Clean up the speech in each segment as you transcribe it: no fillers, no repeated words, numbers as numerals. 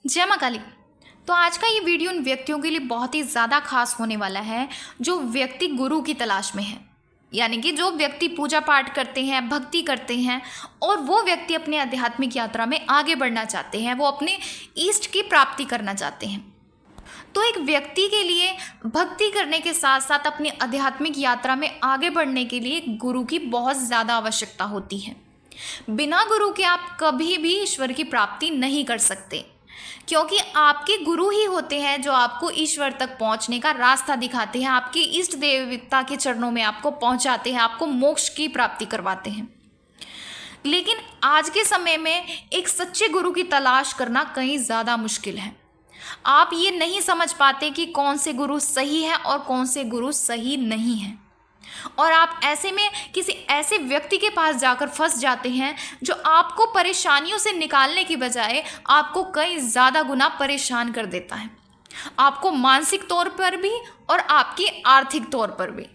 जय माँ काली। तो आज का ये वीडियो उन व्यक्तियों के लिए बहुत ही ज़्यादा खास होने वाला है जो व्यक्ति गुरु की तलाश में है। यानी कि जो व्यक्ति पूजा पाठ करते हैं, भक्ति करते हैं और वो व्यक्ति अपने आध्यात्मिक यात्रा में आगे बढ़ना चाहते हैं, वो अपने इष्ट की प्राप्ति करना चाहते हैं। तो एक व्यक्ति के लिए भक्ति करने के साथ साथ अपनी आध्यात्मिक यात्रा में आगे बढ़ने के लिए गुरु की बहुत ज़्यादा आवश्यकता होती है। बिना गुरु के आप कभी भी ईश्वर की प्राप्ति नहीं कर सकते, क्योंकि आपके गुरु ही होते हैं जो आपको ईश्वर तक पहुंचने का रास्ता दिखाते हैं, आपके इष्ट देवता के चरणों में आपको पहुंचाते हैं, आपको मोक्ष की प्राप्ति करवाते हैं। लेकिन आज के समय में एक सच्चे गुरु की तलाश करना कहीं ज़्यादा मुश्किल है। आप ये नहीं समझ पाते कि कौन से गुरु सही है और कौन से गुरु सही नहीं है, और आप ऐसे में किसी ऐसे व्यक्ति के पास जाकर फंस जाते हैं जो आपको परेशानियों से निकालने की बजाय आपको कई ज़्यादा गुना परेशान कर देता है, आपको मानसिक तौर पर भी और आपकी आर्थिक तौर पर भी।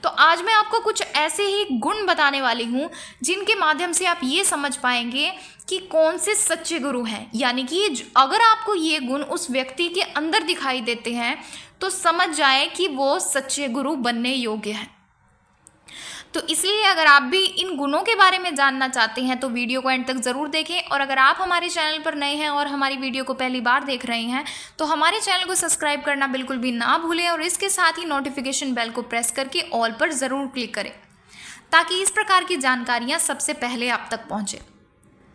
तो आज मैं आपको कुछ ऐसे ही गुण बताने वाली हूँ जिनके माध्यम से आप ये समझ पाएंगे कि कौन से सच्चे गुरु हैं। यानी कि अगर आपको ये गुण उस व्यक्ति के अंदर दिखाई देते हैं तो समझ जाए कि वो सच्चे गुरु बनने योग्य है। तो इसलिए अगर आप भी इन गुणों के बारे में जानना चाहते हैं तो वीडियो को एंड तक ज़रूर देखें, और अगर आप हमारे चैनल पर नए हैं और हमारी वीडियो को पहली बार देख रहे हैं तो हमारे चैनल को सब्सक्राइब करना बिल्कुल भी ना भूलें, और इसके साथ ही नोटिफिकेशन बेल को प्रेस करके ऑल पर ज़रूर क्लिक करें ताकि इस प्रकार की जानकारियाँ सबसे पहले आप तक पहुँचे।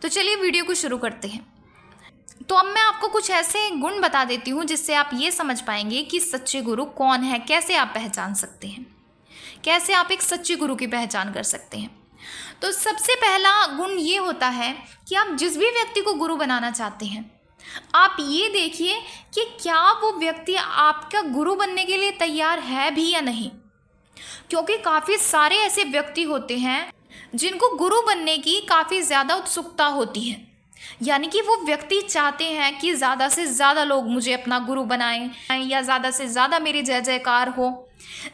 तो चलिए वीडियो को शुरू करते हैं। तो अब मैं आपको कुछ ऐसे गुण बता देती हूँ जिससे आप ये समझ पाएंगे कि सच्चे गुरु कौन है, कैसे आप पहचान सकते हैं, कैसे आप एक सच्चे गुरु की पहचान कर सकते हैं। तो सबसे पहला गुण ये होता है कि आप जिस भी व्यक्ति को गुरु बनाना चाहते हैं, आप ये देखिए कि क्या वो व्यक्ति आपका गुरु बनने के लिए तैयार है भी या नहीं। क्योंकि काफ़ी सारे ऐसे व्यक्ति होते हैं जिनको गुरु बनने की काफ़ी ज़्यादा उत्सुकता होती है। यानी कि वो व्यक्ति चाहते हैं कि ज़्यादा से ज़्यादा लोग मुझे अपना गुरु बनाएं या ज़्यादा से ज़्यादा मेरी जय जयकार हो।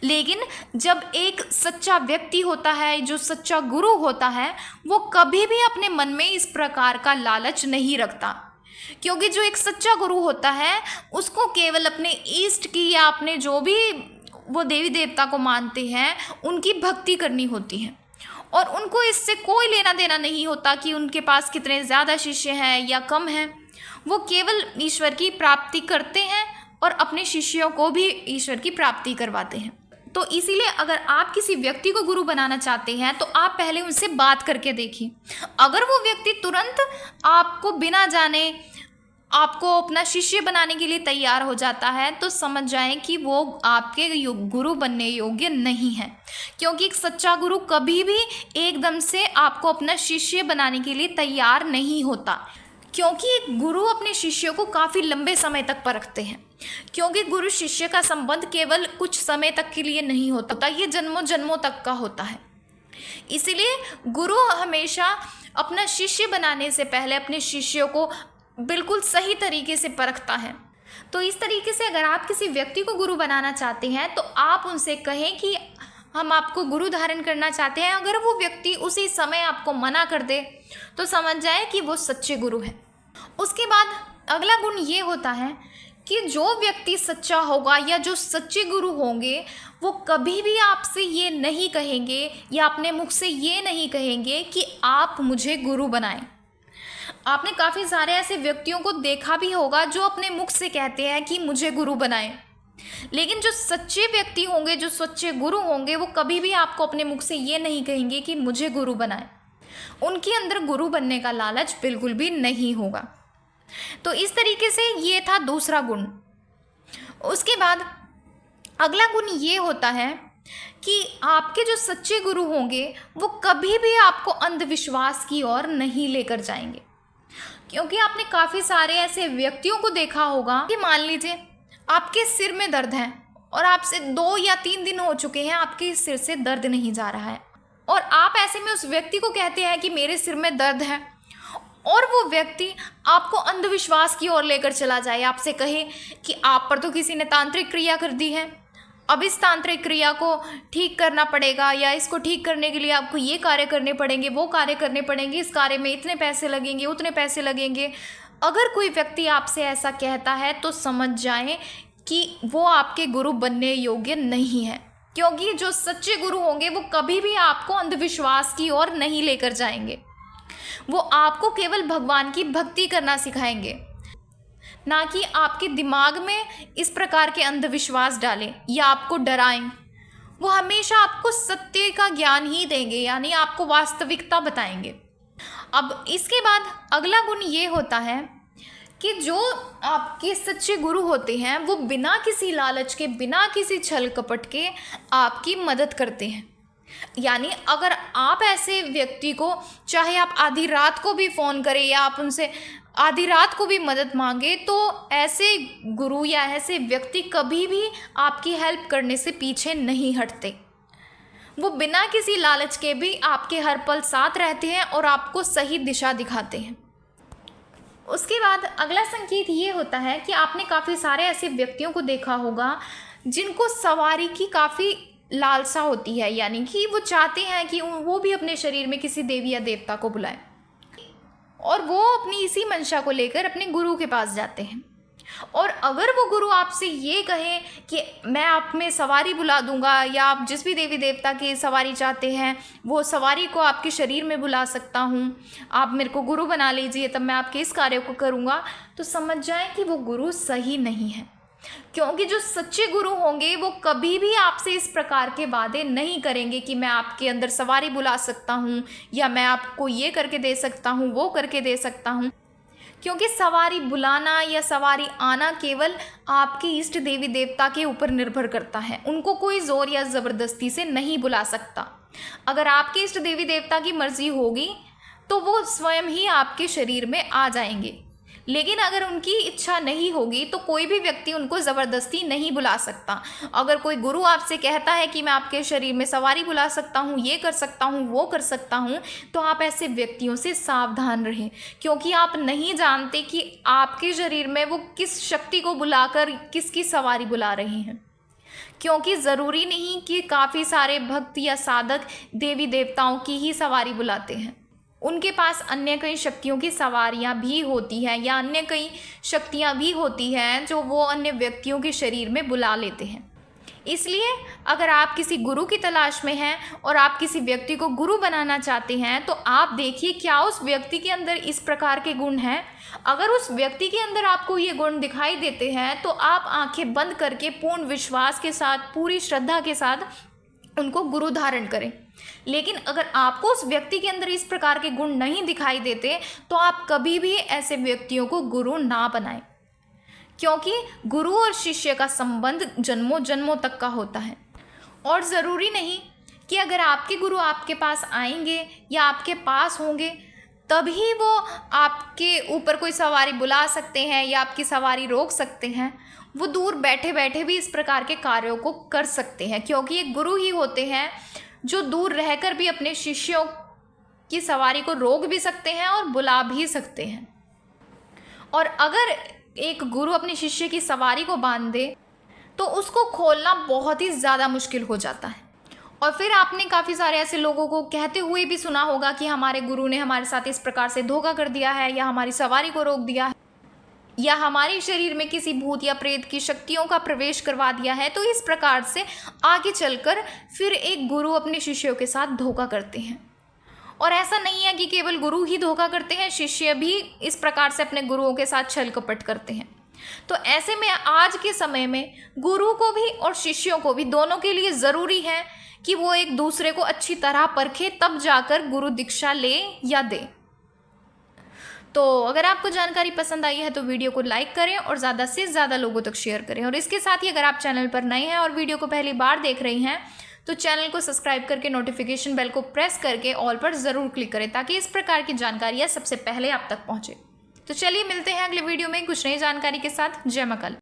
लेकिन जब एक सच्चा व्यक्ति होता है, जो सच्चा गुरु होता है, वो कभी भी अपने मन में इस प्रकार का लालच नहीं रखता। क्योंकि जो एक सच्चा गुरु होता है उसको केवल अपने इष्ट की या अपने जो भी वो देवी देवता को मानते हैं उनकी भक्ति करनी होती है, और उनको इससे कोई लेना देना नहीं होता कि उनके पास कितने ज़्यादा शिष्य हैं या कम हैं। वो केवल ईश्वर की प्राप्ति करते हैं और अपने शिष्यों को भी ईश्वर की प्राप्ति करवाते हैं। तो इसीलिए अगर आप किसी व्यक्ति को गुरु बनाना चाहते हैं तो आप पहले उनसे बात करके देखिए। अगर वो व्यक्ति तुरंत आपको बिना जाने आपको अपना शिष्य बनाने के लिए तैयार हो जाता है तो समझ जाएं कि वो आपके गुरु बनने योग्य नहीं है। क्योंकि एक सच्चा गुरु कभी भी एकदम से आपको अपना शिष्य बनाने के लिए तैयार नहीं होता, क्योंकि एक गुरु अपने शिष्यों को काफ़ी लंबे समय तक परखते हैं। क्योंकि गुरु शिष्य का संबंध केवल कुछ समय तक के लिए नहीं होता, ये जन्मों जन्मों तक का होता है। इसीलिए गुरु हमेशा अपना शिष्य बनाने से पहले अपने शिष्यों को बिल्कुल सही तरीके से परखता है। तो इस तरीके से अगर आप किसी व्यक्ति को गुरु बनाना चाहते हैं तो आप उनसे कहें कि हम आपको गुरु धारण करना चाहते हैं। अगर वो व्यक्ति उसी समय आपको मना कर दे तो समझ जाए कि वो सच्चे गुरु हैं। उसके बाद अगला गुण ये होता है कि जो व्यक्ति सच्चा होगा या जो सच्चे गुरु होंगे वो कभी भी आपसे ये नहीं कहेंगे या अपने मुख से ये नहीं कहेंगे कि आप मुझे गुरु बनाएं। आपने काफ़ी सारे ऐसे व्यक्तियों को देखा भी होगा जो अपने मुख से कहते हैं कि मुझे गुरु बनाएं, लेकिन जो सच्चे व्यक्ति होंगे, जो सच्चे गुरु होंगे, वो कभी भी आपको अपने मुख से ये नहीं कहेंगे कि मुझे गुरु बनाएं। उनके अंदर गुरु बनने का लालच बिल्कुल भी नहीं होगा। तो इस तरीके से ये था दूसरा गुण। उसके बाद अगला गुण ये होता है कि आपके जो सच्चे गुरु होंगे वो कभी भी आपको अंधविश्वास की ओर नहीं लेकर जाएंगे। क्योंकि आपने काफ़ी सारे ऐसे व्यक्तियों को देखा होगा कि मान लीजिए आपके सिर में दर्द है और आपसे 2 या 3 दिन हो चुके हैं आपके सिर से दर्द नहीं जा रहा है, और आप ऐसे में उस व्यक्ति को कहते हैं कि मेरे सिर में दर्द है, और वो व्यक्ति आपको अंधविश्वास की ओर लेकर चला जाए, आपसे कहे कि आप पर तो किसी ने तांत्रिक क्रिया कर दी है, अब इस तांत्रिक क्रिया को ठीक करना पड़ेगा, या इसको ठीक करने के लिए आपको ये कार्य करने पड़ेंगे, वो कार्य करने पड़ेंगे, इस कार्य में इतने पैसे लगेंगे, उतने पैसे लगेंगे, अगर कोई व्यक्ति आपसे ऐसा कहता है तो समझ जाएं कि वो आपके गुरु बनने योग्य नहीं है, क्योंकि जो सच्चे गुरु होंगे वो कभी भी आपको अंधविश्वास की ओर नहीं लेकर जाएंगे। वो आपको केवल भगवान की भक्ति करना सिखाएंगे, ना कि आपके दिमाग में इस प्रकार के अंधविश्वास डालें या आपको डराएं। वो हमेशा आपको सत्य का ज्ञान ही देंगे, यानी आपको वास्तविकता बताएंगे। अब इसके बाद अगला गुण ये होता है कि जो आपके सच्चे गुरु होते हैं वो बिना किसी लालच के, बिना किसी छल कपट के आपकी मदद करते हैं। यानी अगर आप ऐसे व्यक्ति को, चाहे आप आधी रात को भी फ़ोन करें या आप उनसे आधी रात को भी मदद मांगे, तो ऐसे गुरु या ऐसे व्यक्ति कभी भी आपकी हेल्प करने से पीछे नहीं हटते। वो बिना किसी लालच के भी आपके हर पल साथ रहते हैं और आपको सही दिशा दिखाते हैं। उसके बाद अगला संकेत ये होता है कि आपने काफ़ी सारे ऐसे व्यक्तियों को देखा होगा जिनको सवारी की काफ़ी लालसा होती है, यानी कि वो चाहते हैं कि वो भी अपने शरीर में किसी देवी या देवता को बुलाएं, और वो अपनी इसी मंशा को लेकर अपने गुरु के पास जाते हैं। और अगर वो गुरु आपसे ये कहे कि मैं आप में सवारी बुला दूंगा, या आप जिस भी देवी देवता की सवारी चाहते हैं वो सवारी को आपके शरीर में बुला सकता हूँ, आप मेरे को गुरु बना लीजिए, तब मैं आपके इस कार्य को करूँगा, तो समझ जाएं कि वो गुरु सही नहीं है। क्योंकि जो सच्चे गुरु होंगे वो कभी भी आपसे इस प्रकार के वादे नहीं करेंगे कि मैं आपके अंदर सवारी बुला सकता हूँ, या मैं आपको ये करके दे सकता हूँ, वो करके दे सकता हूँ। क्योंकि सवारी बुलाना या सवारी आना केवल आपके इष्ट देवी देवता के ऊपर निर्भर करता है। उनको कोई ज़ोर या ज़बरदस्ती से नहीं बुला सकता। अगर आपके इष्ट देवी देवता की मर्ज़ी होगी तो वो स्वयं ही आपके शरीर में आ जाएंगे, लेकिन अगर उनकी इच्छा नहीं होगी तो कोई भी व्यक्ति उनको ज़बरदस्ती नहीं बुला सकता। अगर कोई गुरु आपसे कहता है कि मैं आपके शरीर में सवारी बुला सकता हूँ, ये कर सकता हूँ, वो कर सकता हूँ, तो आप ऐसे व्यक्तियों से सावधान रहें, क्योंकि आप नहीं जानते कि आपके शरीर में वो किस शक्ति को बुलाकर किसकी सवारी बुला रहे हैं। क्योंकि ज़रूरी नहीं कि काफ़ी सारे भक्त या साधक देवी देवताओं की ही सवारी बुलाते हैं। उनके पास अन्य कई शक्तियों की सवारियां भी होती हैं, या अन्य कई शक्तियां भी होती हैं जो वो अन्य व्यक्तियों के शरीर में बुला लेते हैं। इसलिए अगर आप किसी गुरु की तलाश में हैं और आप किसी व्यक्ति को गुरु बनाना चाहते हैं, तो आप देखिए क्या उस व्यक्ति के अंदर इस प्रकार के गुण हैं। अगर उस व्यक्ति के अंदर आपको ये गुण दिखाई देते हैं तो आप आंखें बंद करके पूर्ण विश्वास के साथ, पूरी श्रद्धा के साथ उनको गुरु धारण करें। लेकिन अगर आपको उस व्यक्ति के अंदर इस प्रकार के गुण नहीं दिखाई देते तो आप कभी भी ऐसे व्यक्तियों को गुरु ना बनाएं, क्योंकि गुरु और शिष्य का संबंध जन्मों जन्मों तक का होता है। और ज़रूरी नहीं कि अगर आपके गुरु आपके पास आएंगे या आपके पास होंगे तभी वो आपके ऊपर कोई सवारी बुला सकते हैं या आपकी सवारी रोक सकते हैं। वो दूर बैठे बैठे भी इस प्रकार के कार्यों को कर सकते हैं, क्योंकि ये गुरु ही होते हैं जो दूर रहकर भी अपने शिष्यों की सवारी को रोक भी सकते हैं और बुला भी सकते हैं। और अगर एक गुरु अपने शिष्य की सवारी को बांध दे तो उसको खोलना बहुत ही ज़्यादा मुश्किल हो जाता है। और फिर आपने काफ़ी सारे ऐसे लोगों को कहते हुए भी सुना होगा कि हमारे गुरु ने हमारे साथ इस प्रकार से धोखा कर दिया है, या हमारी सवारी को रोक दिया है, या हमारे शरीर में किसी भूत या प्रेत की शक्तियों का प्रवेश करवा दिया है। तो इस प्रकार से आगे चलकर फिर एक गुरु अपने शिष्यों के साथ धोखा करते हैं। और ऐसा नहीं है कि केवल गुरु ही धोखा करते हैं, शिष्य भी इस प्रकार से अपने गुरुओं के साथ छल कपट करते हैं। तो ऐसे में आज के समय में गुरु को भी और शिष्यों को भी, दोनों के लिए ज़रूरी है कि वो एक दूसरे को अच्छी तरह परखे, तब जाकर गुरु दीक्षा ले या दे। तो अगर आपको जानकारी पसंद आई है तो वीडियो को लाइक करें और ज़्यादा से ज़्यादा लोगों तक शेयर करें। और इसके साथ ही अगर आप चैनल पर नए हैं और वीडियो को पहली बार देख रही हैं तो चैनल को सब्सक्राइब करके नोटिफिकेशन बेल को प्रेस करके ऑल पर ज़रूर क्लिक करें, ताकि इस प्रकार की जानकारियाँ सबसे पहले आप तक पहुँचे। तो चलिए मिलते हैं अगले वीडियो में कुछ नई जानकारी के साथ। जय मां काली।